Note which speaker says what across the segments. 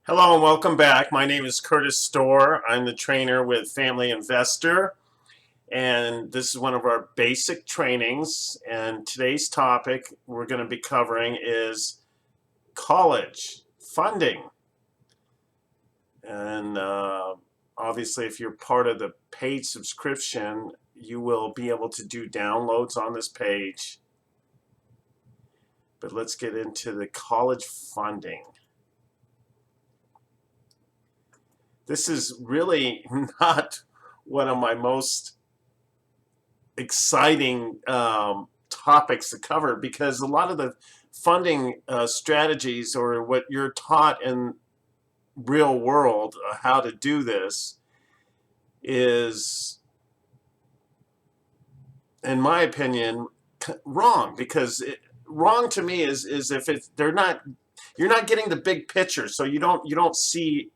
Speaker 1: Hello and welcome back. My name is Curtis Storr. I'm the trainer with Family Investor, and this is one of our basic trainings. And today's topic we're going to be covering is college funding. And obviously, if you're part of the paid subscription, you will be able to do downloads on this page. But let's get into the college funding. This is really not one of my most exciting topics to cover because a lot of the funding strategies or what you're taught in real world how to do this is, in my opinion, wrong. Because wrong to me is if you're not getting the big picture, so you don't see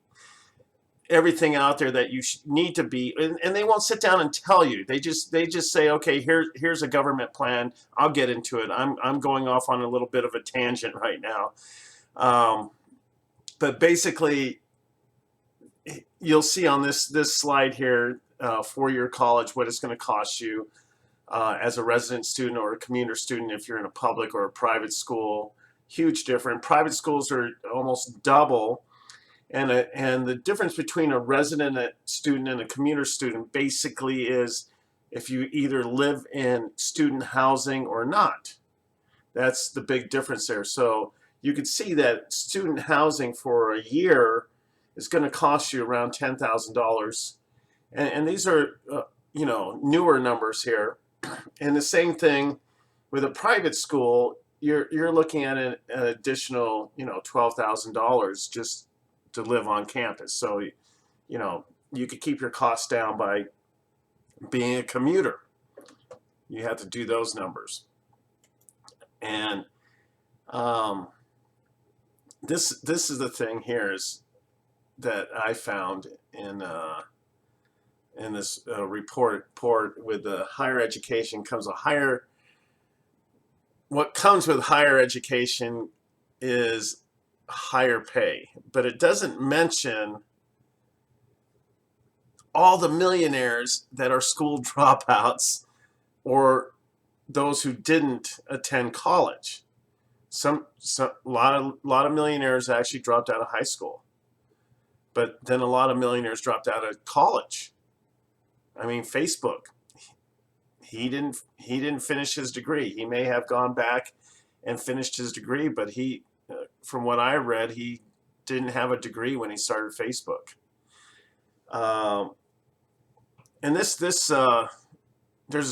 Speaker 1: everything out there that you need to be, and they won't sit down and tell you. They just say, okay, here's a government plan. I'll get into it. I'm going off on a little bit of a tangent right now, but basically, you'll see on this slide here, 4-year college, what it's going to cost you as a resident student or a commuter student if you're in a public or a private school. Huge difference. Private schools are almost double. And the difference between a resident student and a commuter student basically is if you either live in student housing or not. That's the big difference there. So you can see that student housing for a year is going to cost you around $10,000. And these are newer numbers here. And the same thing with a private school, you're looking at an additional $12,000 just to live on campus. So, you could keep your costs down by being a commuter. You have to do those numbers. And this is the thing here is that I found in this report with the higher education comes a higher. What comes with higher education is higher pay, but it doesn't mention all the millionaires that are school dropouts or those who didn't attend college. A lot of millionaires actually dropped out of high school, but then a lot of millionaires dropped out of college. I mean, Facebook, he didn't finish his degree. He may have gone back and finished his degree, but from what I read, he didn't have a degree when he started Facebook. And there's a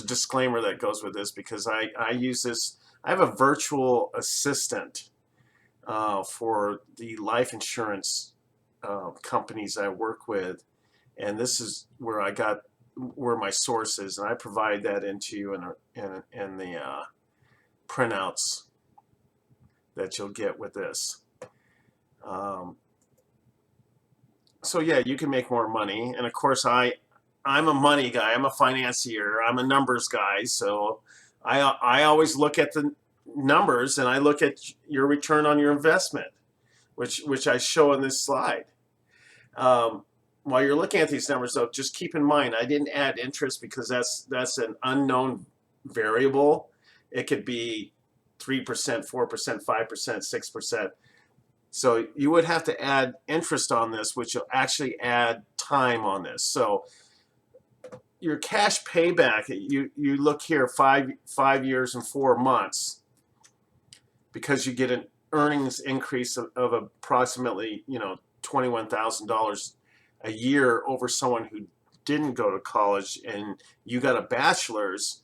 Speaker 1: disclaimer that goes with this because I use this. I have a virtual assistant for the life insurance companies I work with, and this is where my source is, and I provide that into you in the printouts that you'll get with this. So yeah, you can make more money, and of course I'm a money guy. I'm a financier. I'm a numbers guy. So I always look at the numbers, and I look at your return on your investment, which I show in this slide. While you're looking at these numbers, though, just keep in mind I didn't add interest because that's an unknown variable. It could be 3%, 4%, 5%, 6%. So you would have to add interest on this, which will actually add time on this. So your cash payback, you look here, 5 years and 4 months, because you get an earnings increase of approximately $21,000 a year over someone who didn't go to college, and you got a bachelor's.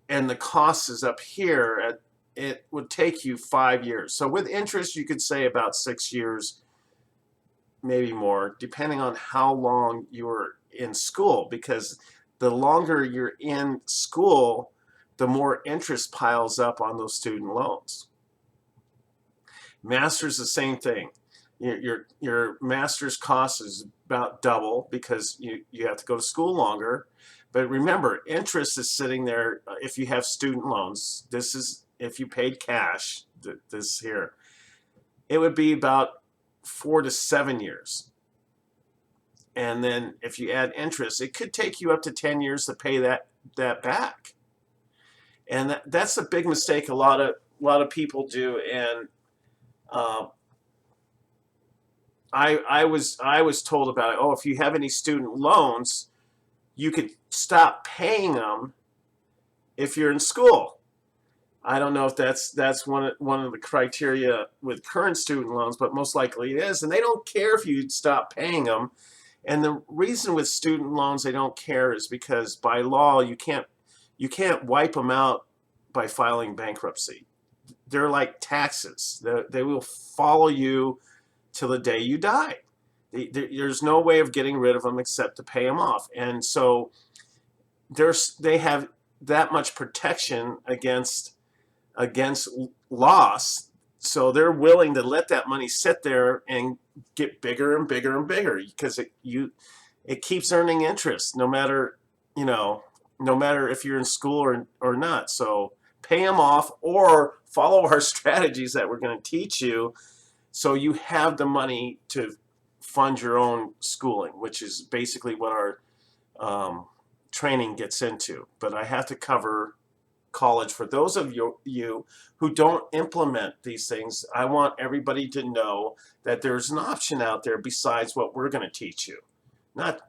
Speaker 1: And the cost is up here. It would take you 5 years. So with interest, you could say about 6 years, maybe more, depending on how long you were in school, because the longer you're in school, the more interest piles up on those student loans. Master's, the same thing. Your master's cost is about double because you have to go to school longer. But remember, interest is sitting there if you have student loans. This is if you paid cash, this here. It would be about 4 to 7 years. And then if you add interest, it could take you up to 10 years to pay that back. And that's a big mistake a lot of people do. And I was told about it. Oh, if you have any student loans, you could stop paying them if you're in school. I don't know if that's one of the criteria with current student loans, but most likely it is. And they don't care if you stop paying them. And the reason with student loans they don't care is because by law you can't wipe them out by filing bankruptcy. They're like taxes. They will follow you till the day you die. There's no way of getting rid of them except to pay them off. And so they have that much protection against loss, so they're willing to let that money sit there and get bigger and bigger and bigger because it keeps earning interest no matter if you're in school or not. So pay them off or follow our strategies that we're going to teach you so you have the money to fund your own schooling, which is basically what our training gets into. But I have to cover college. For those of you who don't implement these things, I want everybody to know that there's an option out there besides what we're going to teach you. Not,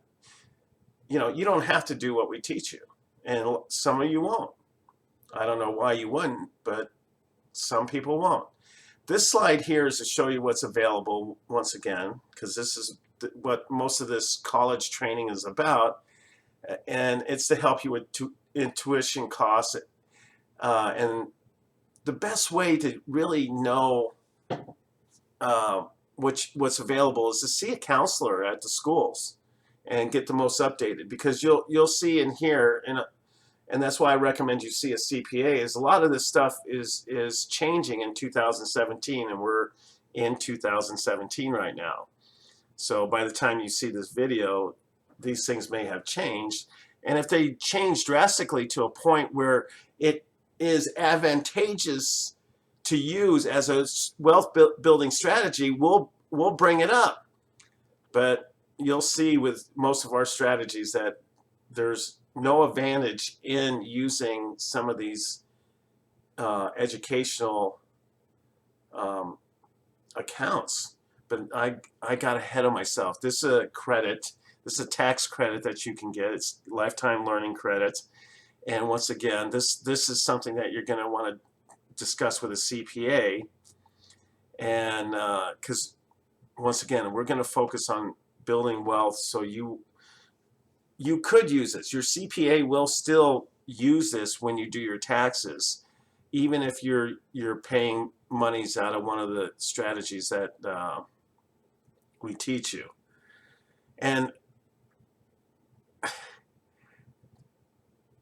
Speaker 1: you don't have to do what we teach you, and some of you won't. I don't know why you wouldn't, but some people won't. This slide here is to show you what's available once again, because this is what most of this college training is about, and it's to help you with tuition costs. And the best way to really know what's available is to see a counselor at the schools and get the most updated, because you'll see in here, and that's why I recommend you see a CPA, is a lot of this stuff is changing in 2017, and we're in 2017 right now. So by the time you see this video, these things may have changed, and if they change drastically to a point where it is advantageous to use as a wealth building strategy, we'll bring it up. But you'll see with most of our strategies that there's no advantage in using some of these educational accounts. But I got ahead of myself. This is a credit. This is a tax credit that you can get. It's lifetime learning credits. And once again, this is something that you're going to want to discuss with a CPA. And because once again, we're going to focus on building wealth, so you could use this. Your CPA will still use this when you do your taxes, even if you're paying monies out of one of the strategies that we teach you. And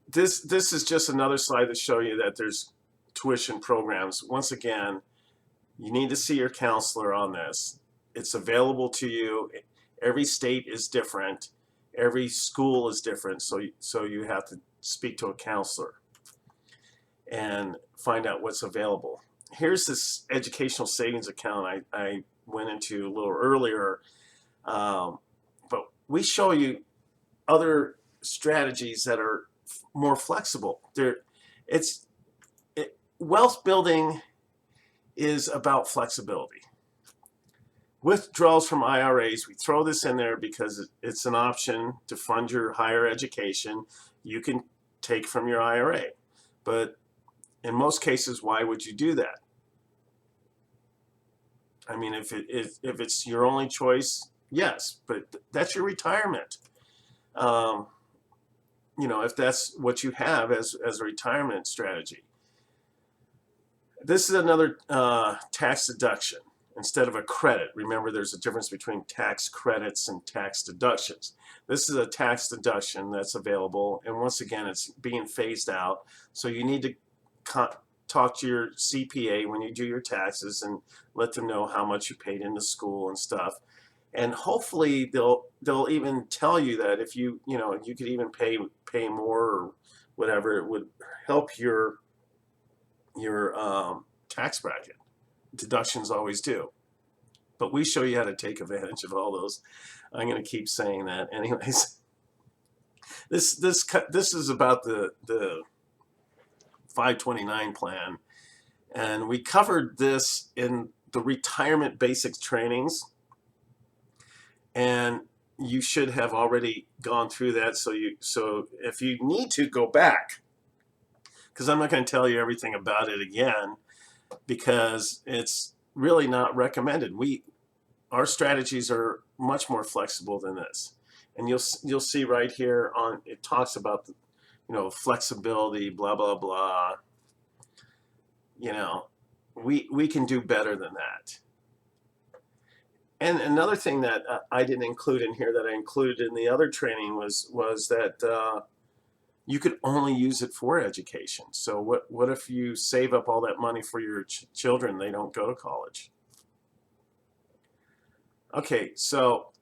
Speaker 1: this is just another slide to show you that there's tuition programs. Once again, you need to see your counselor on this. It's available to you. Every state is different. Every school is different. So you have to speak to a counselor and find out what's available. Here's this educational savings account I went into a little earlier. But we show you other strategies that are more flexible. Wealth building is about flexibility. Withdrawals from IRAs, we throw this in there because it's an option to fund your higher education. You can take from your IRA. But in most cases, why would you do that? I mean, if it's your only choice, yes, but that's your retirement. If that's what you have as a retirement strategy. This is another tax deduction instead of a credit. Remember, there's a difference between tax credits and tax deductions. This is a tax deduction that's available, and once again, it's being phased out. So you need to talk to your CPA when you do your taxes and let them know how much you paid into school and stuff. And hopefully they'll even tell you that if you could even pay more or whatever, it would help your tax bracket. Deductions always do. But we show you how to take advantage of all those. I'm going to keep saying that. Anyways, this is about the 529 plan. And we covered this in the retirement basics trainings. And you should have already gone through that. So if you need to, go back, because I'm not going to tell you everything about it again, because it's really not recommended. Our strategies are much more flexible than this. And you'll see right here on it talks about flexibility, blah blah blah. We can do better than that. And another thing that I didn't include in here that I included in the other training was that you could only use it for education. So what if you save up all that money for your children, they don't go to college? Okay, so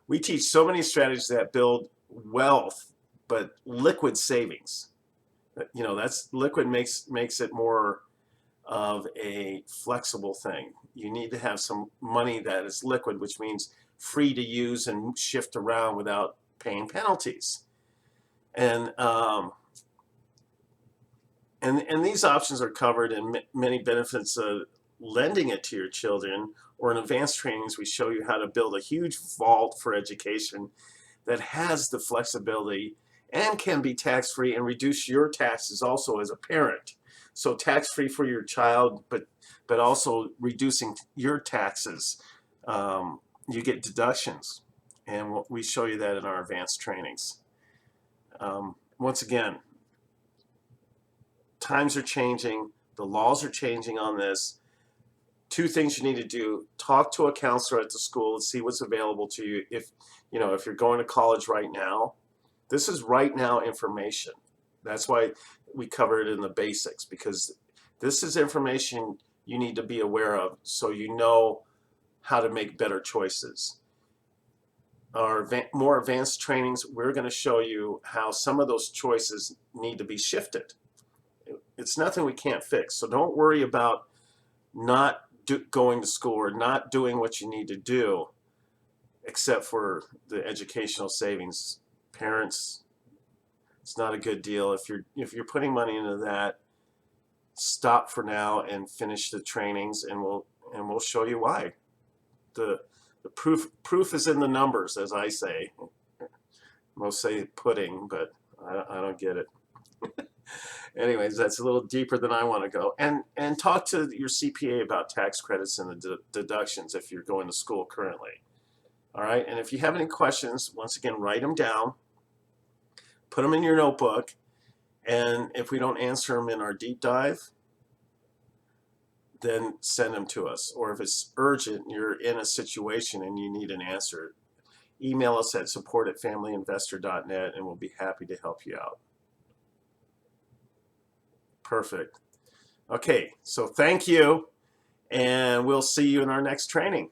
Speaker 1: we teach so many strategies that build wealth, but liquid savings. That's liquid makes it more of a flexible thing. You need to have some money that is liquid, which means free to use and shift around without paying penalties. And these options are covered in many benefits of lending it to your children, or in advanced trainings we show you how to build a huge vault for education that has the flexibility and can be tax-free and reduce your taxes also as a parent. So tax-free for your child, but also reducing your taxes. You get deductions, and we show you that in our advanced trainings. Once again, times are changing, the laws are changing on this. Two things you need to do: talk to a counselor at the school and see what's available to you. If you're going to college right now, this is right now information. That's why we cover it in the basics, because this is information you need to be aware of so you know how to make better choices. Our more advanced trainings, we're going to show you how some of those choices need to be shifted. It's nothing we can't fix, so don't worry about not going to school or not doing what you need to do, except for the educational savings. Parents, it's not a good deal. If you're putting money into that, stop for now and finish the trainings, and we'll show you why. The proof is in the numbers, as I say. Most say pudding, but I don't get it. Anyways, that's a little deeper than I want to go. And talk to your CPA about tax credits and the deductions if you're going to school currently. All right, and if you have any questions, once again, write them down, put them in your notebook, and if we don't answer them in our deep dive, then send them to us. Or if it's urgent, you're in a situation and you need an answer, email us at support@familyinvestor.net and we'll be happy to help you out. Perfect. Okay, so thank you, and we'll see you in our next training.